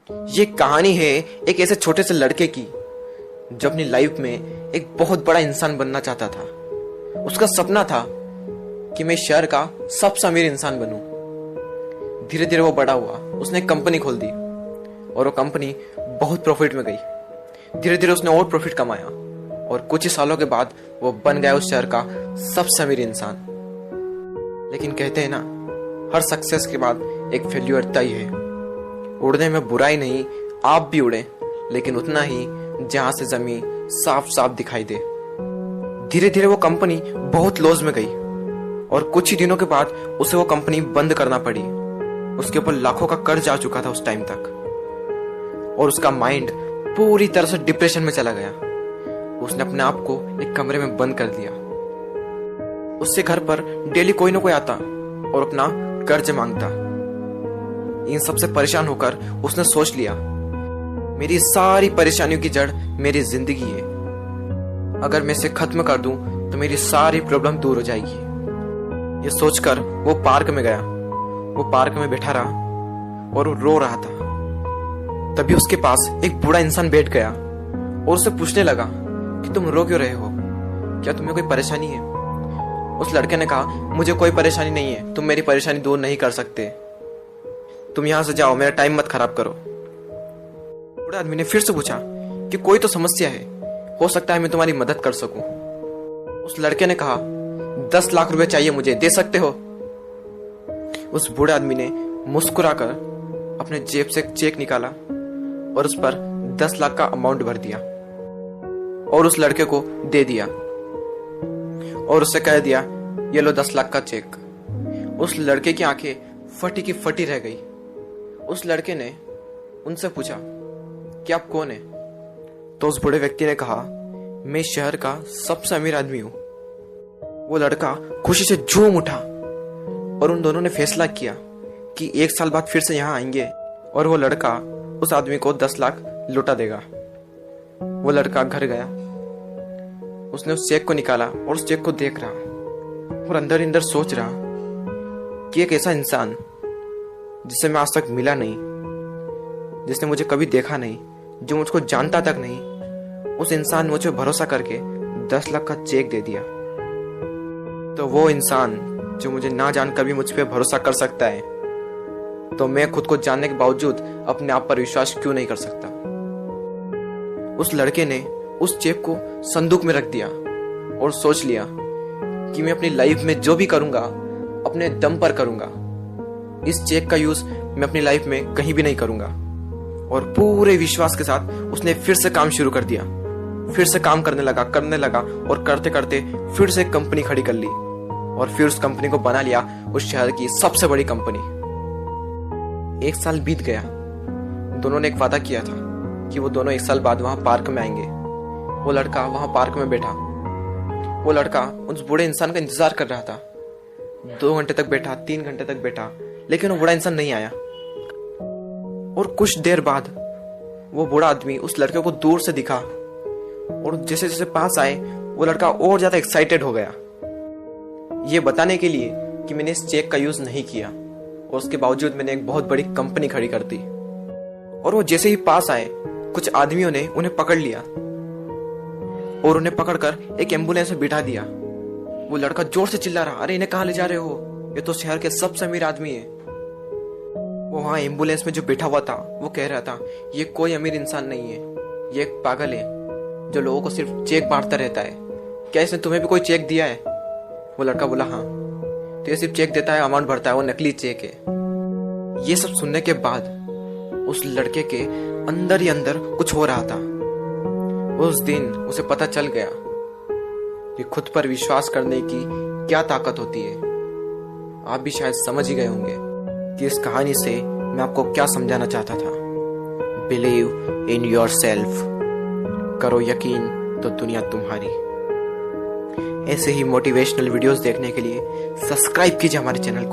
ये कहानी है एक ऐसे छोटे से लड़के की जो अपनी लाइफ में एक बहुत बड़ा इंसान बनना चाहता था। उसका सपना था कि मैं शहर का सबसे अमीर इंसान बनूं। धीरे धीरे वो बड़ा हुआ, उसने एक कंपनी खोल दी और वो कंपनी बहुत प्रॉफिट में गई। धीरे धीरे उसने और प्रॉफिट कमाया और कुछ ही सालों के बाद वो बन गया उस शहर का सबसे अमीर इंसान। लेकिन कहते हैं ना, हर सक्सेस के बाद एक फेल्यूर तय है। उड़ने में बुराई नहीं, आप भी उड़े, लेकिन उतना ही जहां से जमीन साफ साफ दिखाई दे। धीरे धीरे वो कंपनी बहुत लॉस में गई और कुछ ही दिनों के बाद उसे वो कंपनी बंद करना पड़ी। उसके ऊपर लाखों का कर्ज आ चुका था उस टाइम तक और उसका माइंड पूरी तरह से डिप्रेशन में चला गया। उसने अपने आप को एक कमरे में बंद कर दिया। उससे घर पर डेली कोई ना कोई आता और अपना कर्ज मांगता। इन सबसे परेशान होकर उसने सोच लिया, मेरी सारी परेशानियों की जड़ मेरी जिंदगी है। अगर मैं इसे खत्म कर दूं तो मेरी सारी प्रॉब्लम दूर हो जाएगी। ये सोचकर वो पार्क में गया। वो पार्क में बैठा रहा और वो रो रहा था। तभी उसके पास एक बूढ़ा इंसान बैठ गया और उससे पूछने लगा कि तुम रो क्यों रहे हो, क्या तुम्हें कोई परेशानी है? उस लड़के ने कहा, मुझे कोई परेशानी नहीं है, तुम मेरी परेशानी दूर नहीं कर सकते, तुम यहां से जाओ, मेरा टाइम मत खराब करो। बूढ़े आदमी ने फिर से पूछा कि कोई तो समस्या है, हो सकता है मैं तुम्हारी मदद कर सकूं। उस लड़के ने कहा, 10 लाख रुपए चाहिए मुझे, दे सकते हो? उस बूढ़े आदमी ने मुस्कुराकर अपने जेब से एक चेक निकाला और उस पर 10 लाख का अमाउंट भर दिया और उस लड़के को दे दिया और उससे कह दिया, ये लो 10 लाख का चेक। उस लड़के की आंखें फटी की फटी रह गई। उस लड़के ने उनसे पूछा कि आप कौन है? तो उस बूढ़े व्यक्ति ने कहा, मैं शहर का सबसे अमीर आदमी हूं। वो लड़का खुशी से झूम उठा और उन दोनों ने फैसला किया कि 1 साल बाद फिर से यहां आएंगे और वो लड़का उस आदमी को 10 लाख लौटा देगा। वो लड़का घर गया, उसने उस चेक को निकाला और उस चेक को देख रहा और अंदर ही अंदर सोच रहा कि एक ऐसा इंसान जिसे मैं आज तक मिला नहीं, जिसने मुझे कभी देखा नहीं, जो मुझको जानता तक नहीं, उस इंसान ने मुझे भरोसा करके 10 लाख का चेक दे दिया। तो वो इंसान जो मुझे ना जान कभी मुझ पे भरोसा कर सकता है, तो मैं खुद को जानने के बावजूद अपने आप पर विश्वास क्यों नहीं कर सकता? उस लड़के ने उस चेक को संदूक में रख दिया और सोच लिया कि मैं अपनी लाइफ में जो भी करूंगा अपने दम पर करूंगा। इस चेक का यूज मैं अपनी लाइफ में कहीं भी नहीं करूंगा। और पूरे विश्वास के साथ उसने फिर से काम शुरू कर दिया। फिर से काम करने लगा और करते करते फिर से एक कंपनी खड़ी कर ली और फिर उस कंपनी को बना लिया उस शहर की सबसे बड़ी कंपनी। 1 साल बीत गया। दोनों ने एक वादा किया था कि वो दोनों 1 साल बाद वहां पार्क में आएंगे। वो लड़का वहां पार्क में बैठा। वो लड़का उस बूढ़े इंसान का इंतजार कर रहा था। 2 घंटे तक बैठा, 3 घंटे तक बैठा, लेकिन वो बूढ़ा इंसान नहीं आया। और कुछ देर बाद वो बूढ़ा आदमी उस लड़के को दूर से दिखा और जैसे जैसे पास आए वो लड़का और ज्यादा एक्साइटेड हो गया, ये बताने के लिए कि मैंने इस चेक का यूज नहीं किया और उसके बावजूद मैंने एक बहुत बड़ी कंपनी खड़ी कर दी। और वो जैसे ही पास आए, कुछ आदमियों ने उन्हें पकड़ लिया और उन्हें पकड़कर एक एम्बुलेंस में बिठा दिया। वो लड़का जोर से चिल्ला रहा, अरे इन्हें कहां ले जा रहे हो, ये तो शहर के सबसे अमीर आदमी है। वो वहां एम्बुलेंस में जो बैठा हुआ था वो कह रहा था, ये कोई अमीर इंसान नहीं है, ये एक पागल है जो लोगों को सिर्फ चेक बांटता रहता है। क्या इसने तुम्हें भी कोई चेक दिया है? वो लड़का बोला, हाँ। तो ये सिर्फ चेक देता है, अमाउंट भरता है, वो नकली चेक है। ये सब सुनने के बाद उस लड़के के अंदर ही अंदर कुछ हो रहा था। उस दिन उसे पता चल गया कि खुद पर विश्वास करने की क्या ताकत होती है। आप भी शायद समझ ही गए होंगे कि इस कहानी से मैं आपको क्या समझाना चाहता था। बिलीव इन योर सेल्फ, करो यकीन तो दुनिया तुम्हारी। ऐसे ही मोटिवेशनल वीडियोस देखने के लिए सब्सक्राइब कीजिए हमारे चैनल को।